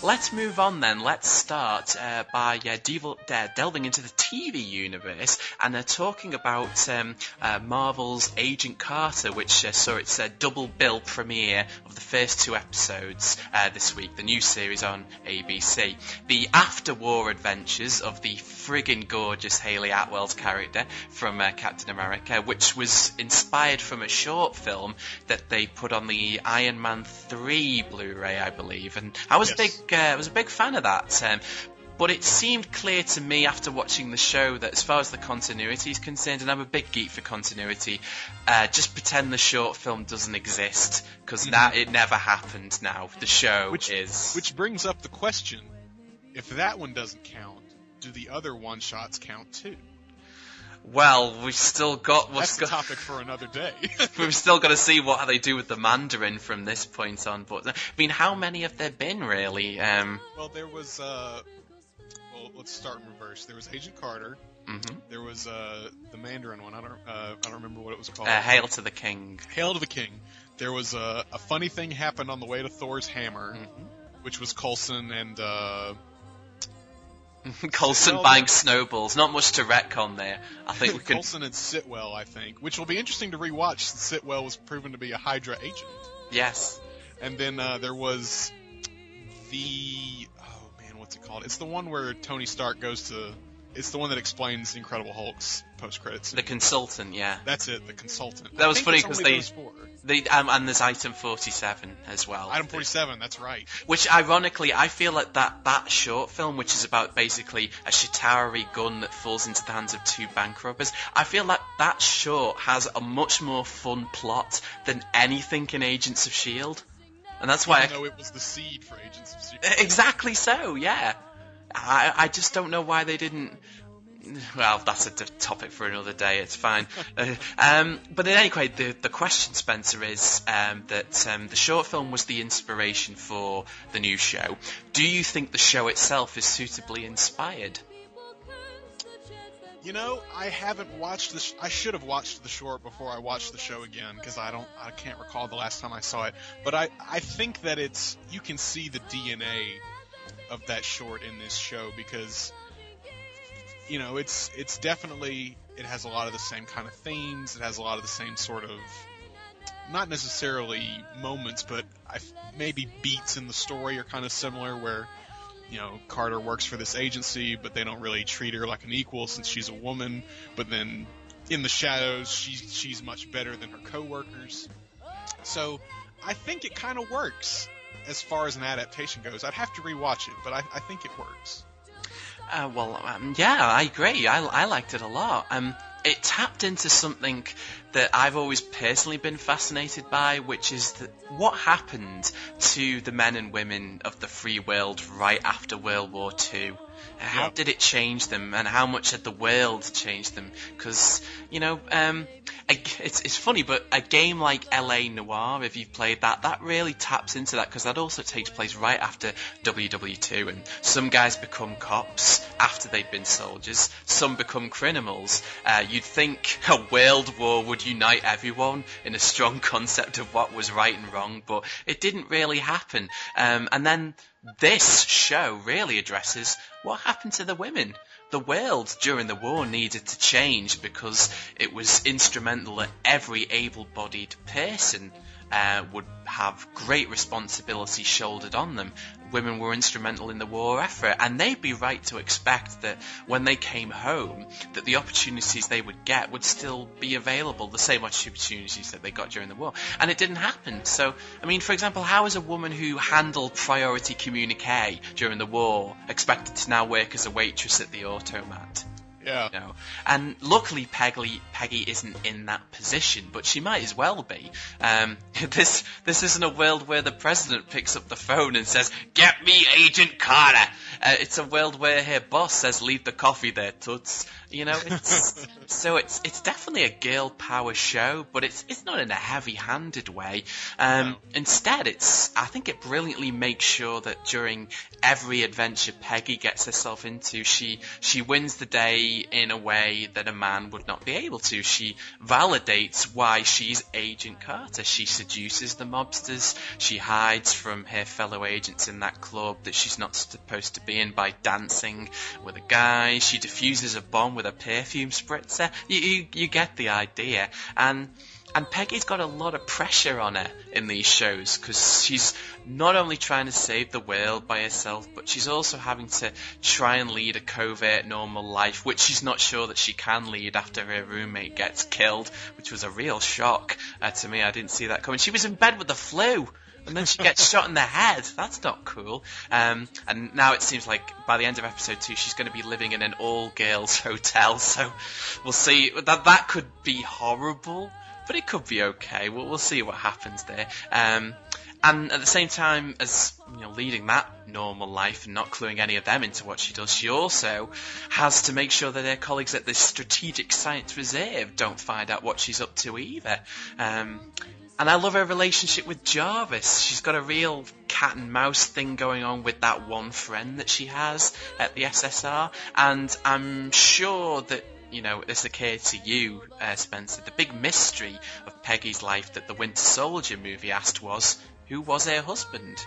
let's move on then. Let's start by delving into the TV universe and talking about Marvel's Agent Carter, which saw its double bill premiere of the first 2 episodes this week, the new series on ABC. The after-war adventures of the friggin' gorgeous Hayley Atwell's character from Captain America, which was inspired from a short film that they put on the Iron Man 3 Blu-ray, I believe, and I was a big fan of that. But it seemed clear to me after watching the show that as far as the continuity is concerned, and I'm a big geek for continuity, just pretend the short film doesn't exist, because it never happened now. The show is... Which brings up the question, if that one doesn't count, do the other one-shots count too? Well, we've still got... That's the topic for another day. We've still got to see what they do with the Mandarin from this point on. But, I mean, how many have there been, really? Well, there was... let's start in reverse. There was Agent Carter. Mm-hmm. There was the Mandarin one. I don't remember what it was called. Hail to the King. Hail to the King. There was a funny thing happened on the way to Thor's hammer, which was Coulson and... Coulson buying snowballs. Not much to retcon there. I think we can... Coulson and Sitwell, I think, which will be interesting to rewatch since Sitwell was proven to be a Hydra agent. Yes. And then there was the... Oh, man, what's it called? It's the one where Tony Stark goes to... It's the one that explains the Incredible Hulk's post-credits. The consultant, yeah. That's it, the consultant. That was funny because and there's Item 47 as well. Item 47, that's right. Which, ironically, I feel like that short film, which is about basically a Chitauri gun that falls into the hands of 2 bank robbers, I feel like that short has a much more fun plot than anything in Agents of S.H.I.E.L.D. And that's why... Even though it was the seed for Agents of S.H.I.E.L.D. Exactly so, yeah. I just don't know why they didn't... Well, that's a topic for another day, it's fine. But anyway, the question, Spencer, is that the short film was the inspiration for the new show. Do you think the show itself is suitably inspired? You know, I haven't watched this. I should have watched the short before I watched the show again, because I can't recall the last time I saw it. But I think that you can see the DNA of that short in this show, because... You know, it's definitely, it has a lot of the same kind of themes, it has a lot of the same sort of, not necessarily moments, but maybe beats in the story are kind of similar, where, you know, Carter works for this agency, but they don't really treat her like an equal since she's a woman, but then in the shadows, she's much better than her co-workers. So, I think it kind of works as far as an adaptation goes. I'd have to rewatch it, but I think it works. Yeah, I agree. I liked it a lot. It tapped into something that I've always personally been fascinated by, which is what happened to the men and women of the free world right after World War II. How did it change them, and how much had the world changed them? Because, you know, it's funny, but a game like L.A. Noire, if you've played that really taps into that, because that also takes place right after WW2, and some guys become cops after they've been soldiers, some become criminals. You'd think a world war would unite everyone in a strong concept of what was right and wrong, but it didn't really happen. And then this show really addresses what happened to the women. The world during the war needed to change because it was instrumental that every able-bodied person would have great responsibility shouldered on them. Women were instrumental in the war effort, and they'd be right to expect that when they came home, that the opportunities they would get would still be available, the same opportunities that they got during the war. And it didn't happen. So, I mean, for example, how is a woman who handled priority communique during the war expected to now work as a waitress at the automat? Yeah. You know? And luckily Peggy isn't in that position, but she might as well be. This isn't a world where the president picks up the phone and says, "Get me Agent Carter." It's a world where her boss says, "Leave the coffee there, toots." You know, it's definitely a girl power show, but it's not in a heavy-handed way. No. Instead, I think it brilliantly makes sure that during every adventure Peggy gets herself into, she wins the day reality in a way that a man would not be able to. She validates why she's Agent Carter. She seduces the mobsters. She hides from her fellow agents in that club that she's not supposed to be in by dancing with a guy. She diffuses a bomb with a perfume spritzer. You get the idea. And Peggy's got a lot of pressure on her in these shows because she's not only trying to save the world by herself, but she's also having to try and lead a covert, normal life, which she's not sure that she can lead after her roommate gets killed, which was a real shock to me. I didn't see that coming. She was in bed with the flu. And then she gets shot in the head. That's not cool. And now it seems like by the end of episode 2, she's going to be living in an all-girls hotel. So we'll see. That could be horrible, but it could be okay. We'll see what happens there. And at the same time as leading that normal life and not cluing any of them into what she does, she also has to make sure that her colleagues at the Strategic Science Reserve don't find out what she's up to either. And I love her relationship with Jarvis. She's got a real cat and mouse thing going on with that one friend that she has at the SSR. And I'm sure that, this occurred to you, Spencer, the big mystery of Peggy's life that the Winter Soldier movie asked was, who was her husband?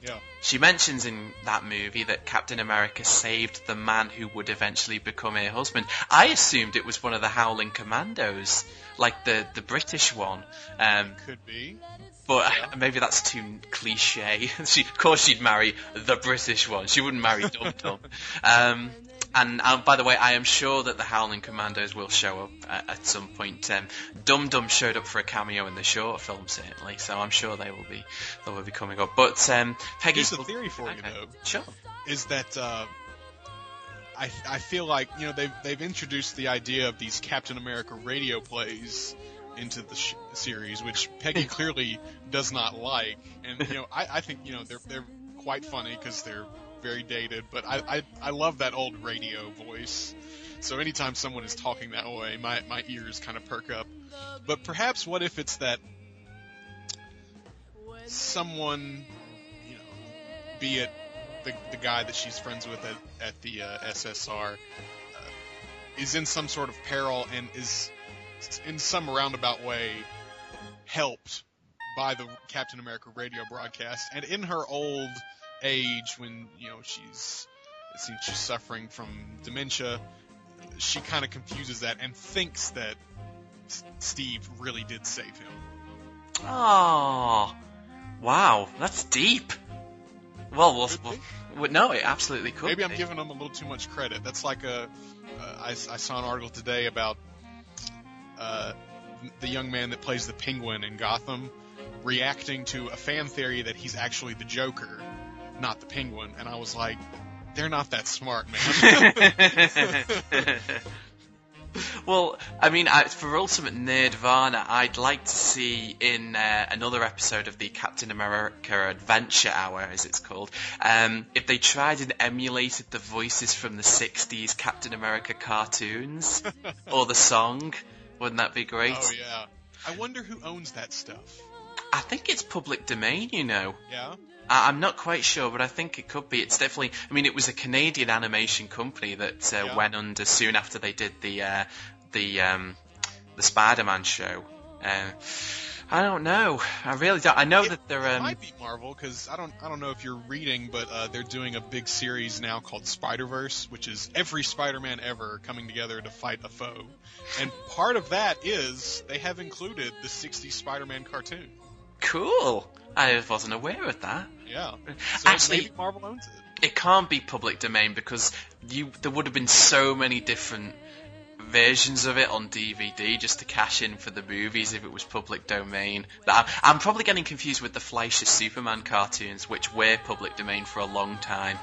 Yeah. She mentions in that movie that Captain America saved the man who would eventually become her husband. I assumed it was one of the Howling Commandos, like the British one. Could be. But maybe that's too cliche. Of course she'd marry the British one. She wouldn't marry Dum Dum. And by the way, I am sure that the Howling Commandos will show up at some point. Dum Dum showed up for a cameo in the short film, certainly, so I'm sure they will be coming up. But Peggy's... Here's a theory for you, though. Sure. Is that I feel like they've introduced the idea of these Captain America radio plays into the series, which Peggy clearly does not like, and I think they're quite funny because they're very dated, but I love that old radio voice. So anytime someone is talking that way, my ears kind of perk up. But perhaps what if it's that someone, be it the guy that she's friends with at the SSR, is in some sort of peril and is in some roundabout way helped by the Captain America radio broadcast, and in her old age when it seems she's suffering from dementia, she kind of confuses that and thinks that Steve really did save him. Oh, wow, that's deep. Well, no, it absolutely could. Maybe I'm giving him a little too much credit. That's like I saw an article today about the young man that plays the Penguin in Gotham reacting to a fan theory that he's actually the Joker, not the Penguin, and I was like, they're not that smart, man. Well, I mean, for Ultimate Nerdvana, I'd like to see in another episode of the Captain America Adventure Hour, as it's called, if they tried and emulated the voices from the 60s Captain America cartoons, or the song. Wouldn't that be great? Oh, yeah. I wonder who owns that stuff. I think it's public domain, Yeah? I'm not quite sure, but I think it could be. It's definitely... I mean, it was a Canadian animation company that went under soon after they did the Spider-Man show. I don't know. I really don't. I know that they're... It might be Marvel, because I don't know if you're reading, but they're doing a big series now called Spider-Verse, which is every Spider-Man ever coming together to fight a foe. And part of that is they have included the 60s Spider-Man cartoon. Cool. I wasn't aware of that. Yeah. So actually, maybe Marvel owns it. It can't be public domain because there would have been so many different versions of it on DVD just to cash in for the movies if it was public domain. I'm probably getting confused with the Fleischer Superman cartoons, which were public domain for a long time.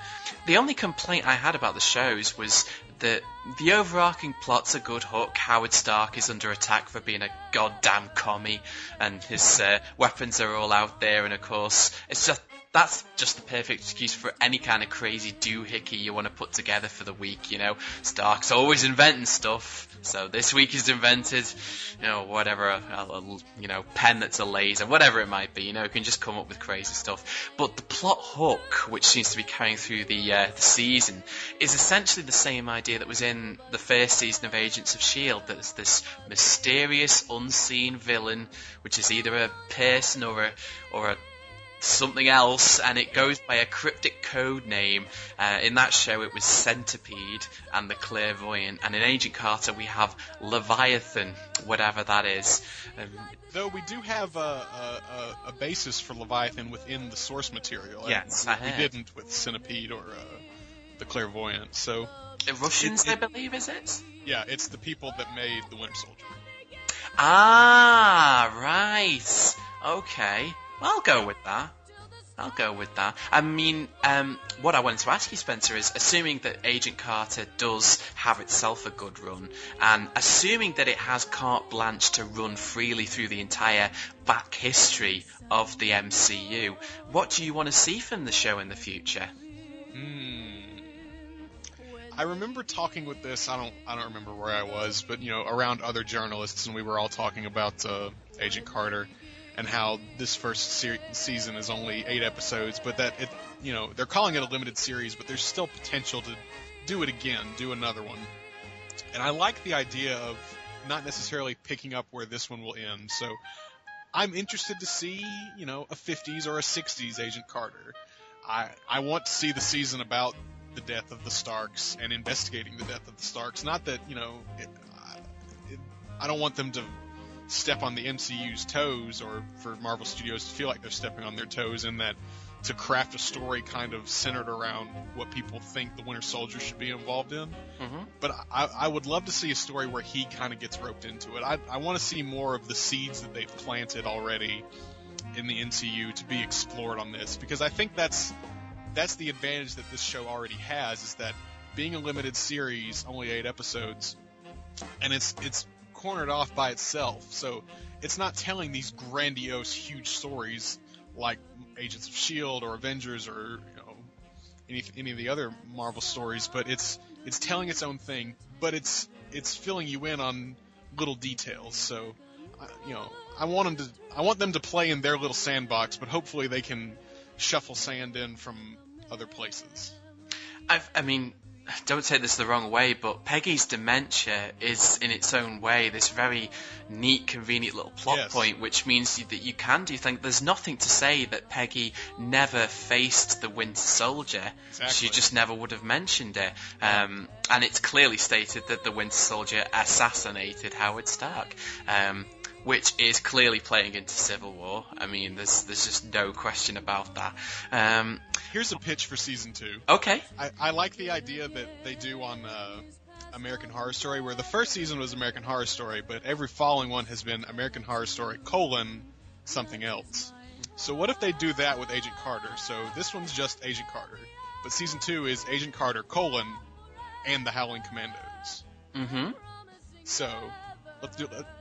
The only complaint I had about the shows was that the overarching plot's a good hook. Howard Stark is under attack for being a goddamn commie, and his weapons are all out there, and of course, it's just that's just the perfect excuse for any kind of crazy doohickey you want to put together for the week, you know. Stark's always inventing stuff, so this week he's invented, you know, whatever, you know, pen that's a laser, whatever it might be, you know, you can just come up with crazy stuff. But the plot hook, which seems to be carrying through the season, is essentially the same idea that was in the first season of Agents of S.H.I.E.L.D. There's this mysterious, unseen villain, which is either a person or a something else, and it goes by a cryptic code name. In that show it was Centipede and the Clairvoyant, and in Agent Carter we have Leviathan, whatever that is. Though we do have a basis for Leviathan within the source material. Yes, we didn't with Centipede or the Clairvoyant. So the Russians, I believe, is it? Yeah, it's the people that made the Winter Soldier. Ah, right. Okay. Well, I'll go with that. I mean, what I wanted to ask you, Spencer, is assuming that Agent Carter does have itself a good run, and assuming that it has carte blanche to run freely through the entire back history of the MCU, what do you want to see from the show in the future? I remember talking with this, I don't remember where I was, but, you know, around other journalists, and we were all talking about Agent Carter, and how this first season is only 8 episodes, but that it, you know, they're calling it a limited series, but there's still potential to do it again, do another one. And I like the idea of not necessarily picking up where this one will end. So I'm interested to see, you know, a 50s or a 60s Agent Carter. I want to see the season about the death of the Starks and investigating the death of the Starks. Not that, you know, I don't want them to step on the MCU's toes, or for Marvel Studios to feel like they're stepping on their toes, in that to craft a story kind of centered around what people think the Winter Soldier should be involved in. Mm-hmm. But I would love to see a story where he kind of gets roped into it. I want to see more of the seeds that they've planted already in the MCU to be explored on this, because I think that's the advantage that this show already has, is that being a limited series, only 8 episodes, and it's cornered off by itself, so it's not telling these grandiose, huge stories like Agents of S.H.I.E.L.D. or Avengers or, you know, any of the other Marvel stories, but it's telling its own thing, but it's filling you in on little details. So, you know, I want them to play in their little sandbox, but hopefully they can shuffle sand in from other places. I mean, don't take this the wrong way, but Peggy's dementia is, in its own way, this very neat, convenient little plot point, which means that you can do things. There's nothing to say that Peggy never faced the Winter Soldier. Exactly. She just never would have mentioned it. And it's clearly stated that the Winter Soldier assassinated Howard Stark. Which is clearly playing into Civil War. I mean, there's just no question about that. Here's a pitch for season 2. Okay. I like the idea that they do on American Horror Story, where the first season was American Horror Story, but every following one has been American Horror Story : something else. So what if they do that with Agent Carter? So this one's just Agent Carter, but season 2 is Agent Carter : and the Howling Commandos. Mm-hmm. So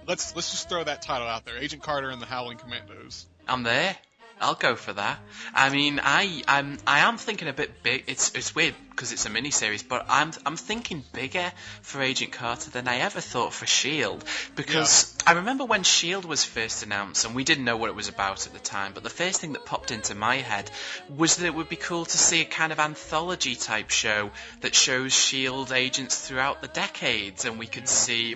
let's just throw that title out there: Agent Carter and the Howling Commandos. I'm there. I'll go for that. I mean, I am thinking a bit big. It's weird because it's a miniseries, but I'm thinking bigger for Agent Carter than I ever thought for S.H.I.E.L.D. Because I remember when S.H.I.E.L.D. was first announced, and we didn't know what it was about at the time, but the first thing that popped into my head was that it would be cool to see a kind of anthology type show that shows S.H.I.E.L.D. agents throughout the decades, and we could see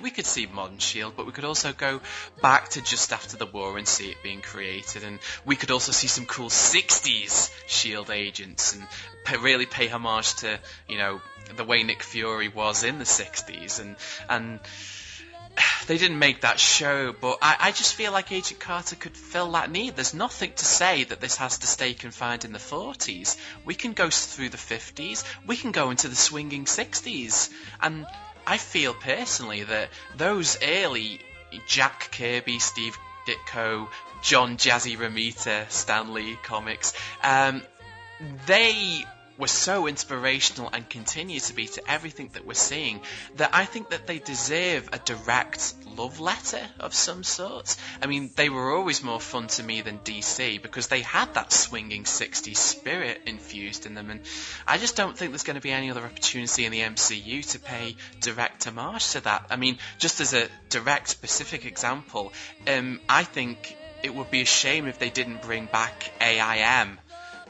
modern S.H.I.E.L.D., but we could also go back to just after the war and see it being created, and we could also see some cool 60s S.H.I.E.L.D. agents and really pay homage to, you know, the way Nick Fury was in the 60s, and they didn't make that show, but I just feel like Agent Carter could fill that need. There's nothing to say that this has to stay confined in the 40s. We can go through the 50s, we can go into the swinging 60s, and I feel personally that those early Jack Kirby, Steve Ditko, John Jazzy Romita, Stan Lee comics, they were so inspirational and continue to be to everything that we're seeing, that I think that they deserve a direct love letter of some sort. I mean, they were always more fun to me than DC because they had that swinging 60s spirit infused in them, and I just don't think there's going to be any other opportunity in the MCU to pay direct homage to that. I mean, just as a direct specific example, I think it would be a shame if they didn't bring back AIM,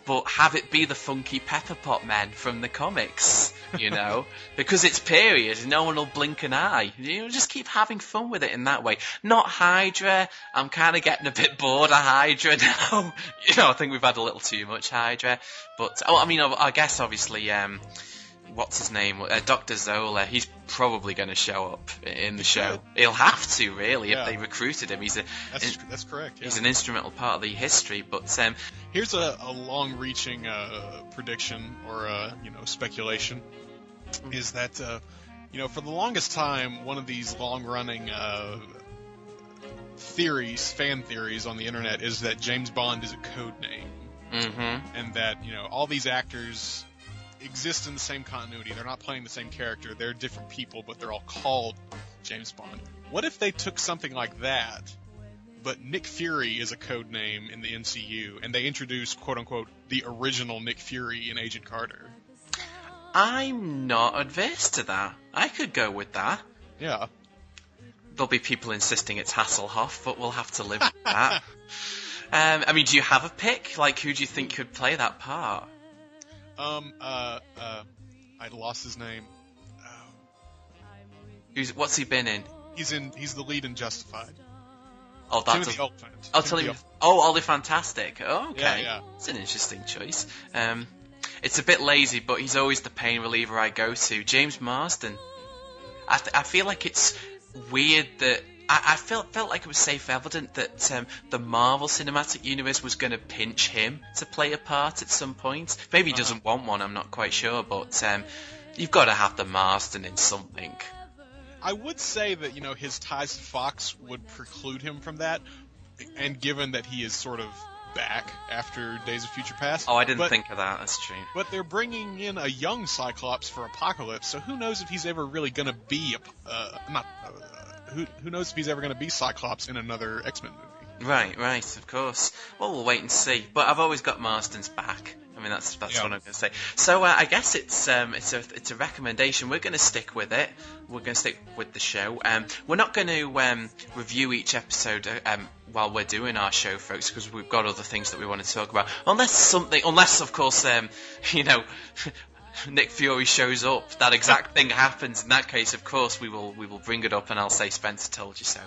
but have it be the funky Pepper Pot men from the comics, you know, because it's period, no one will blink an eye. You know, just keep having fun with it in that way. Not Hydra. I'm kind of getting a bit bored of Hydra now. You know, I think we've had a little too much Hydra. But I guess obviously, what's his name? Dr. Zola. He's probably going to show up in the show. He'll have to, really, if they recruited him. That's correct. Yeah. He's an instrumental part of the history. But here's a long-reaching prediction or speculation: is that for the longest time, one of these long-running fan theories on the internet is that James Bond is a code name, and that all these actors exist in the same continuity. They're not playing the same character. They're different people, but they're all called James Bond. What if they took something like that, but Nick Fury is a code name in the MCU, and they introduce, quote-unquote, the original Nick Fury in Agent Carter? I'm not adverse to that. I could go with that. Yeah. There'll be people insisting it's Hasselhoff, but we'll have to live with that. I mean, do you have a pick? Like, who do you think could play that part? I lost his name. What's he been in? He's the lead in Justified. Oh, that's Timothy Olyphant. I'll tell you. Oh, Ollie Fantastic. Oh, okay. Yeah. It's an interesting choice. It's a bit lazy, but he's always the pain reliever I go to. James Marsden. I feel like it's weird that I felt like it was self-evident that the Marvel Cinematic Universe was going to pinch him to play a part at some point. Maybe he doesn't want one, I'm not quite sure, but you've got to have the Marsden in something. I would say that, his ties to Fox would preclude him from that, and given that he is sort of back after Days of Future Past. Oh, I didn't think of that, that's true. But they're bringing in a young Cyclops for Apocalypse, so who knows if he's ever really going to be who knows if he's ever going to be Cyclops in another X-Men movie? Right, of course. Well, we'll wait and see. But I've always got Marsden's back. I mean, that's what I'm going to say. So I guess it's a recommendation. We're going to stick with it. We're going to stick with the show. We're not going to review each episode while we're doing our show, folks, because we've got other things that we want to talk about. Unless of course, Nick Fury shows up, that exact thing happens. In that case, of course, we will bring it up, and I'll say, Spencer told you so.